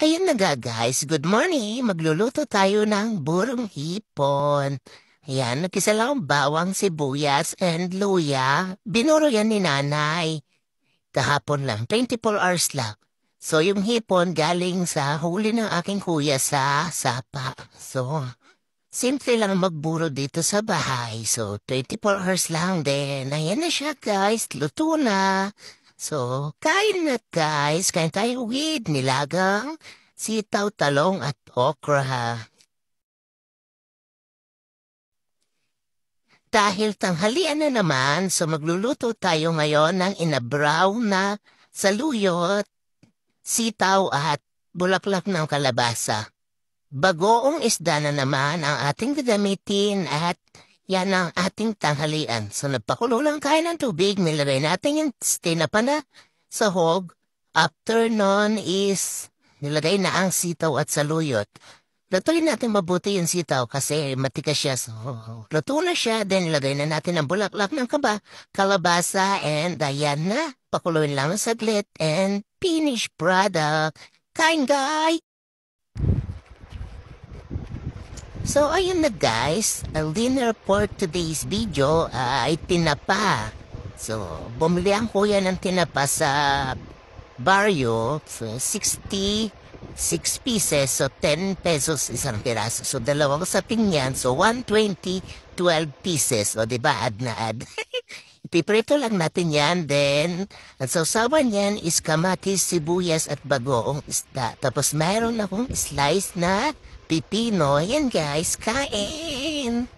Ayun na nga guys, good morning! Magluluto tayo ng burong hipon. Ayan, nagkisa lang ang bawang, sibuyas, and luya. Binuro yan ni nanay. Kahapon lang, 24 hours lang. So yung hipon galing sa huli ng aking kuya sa sapa. So, simple lang magburo dito sa bahay. So, 24 hours lang din. Ayan na siya guys, luto na. So, kain na guys. Kain tayo with nilagang sitaw, talong at okra. Dahil tanghalian na naman, so magluluto tayo ngayon ng inabraw na saluyot, sitaw at bulaklak ng kalabasa. Bagoong isda na naman ang ating gagamitin at yan ang ating tanghalian. So nagpakulo lang tayo ng tubig, nilagay natin yung tinapa na sahog. After nun is nilagay na ang sitaw at saluyot. Lutuin natin mabuti yung sitaw kasi matikas siya. So, luto na siya. Then, ilagay na natin ang bulaklak ng kalabasa. And, ayan na. Pakuluin lang ng saglit. And, finished product. Kain, guys! So, ayun na guys. Ang dinner for today's video ay tinapa. So, bumili ang kuya ng tinapa sa Barrio. So, 6 pieces, so 10 pesos isang piraso. So, dalawang sapin yan. So, 120, 12 pieces. O, diba? Add na add. Ipiprito lang natin yan. Then, ang sausawan yan is kamatis, sibuyas at bagoong isda. Tapos, mayroon akong slice na pipino. Yan, guys. Kain!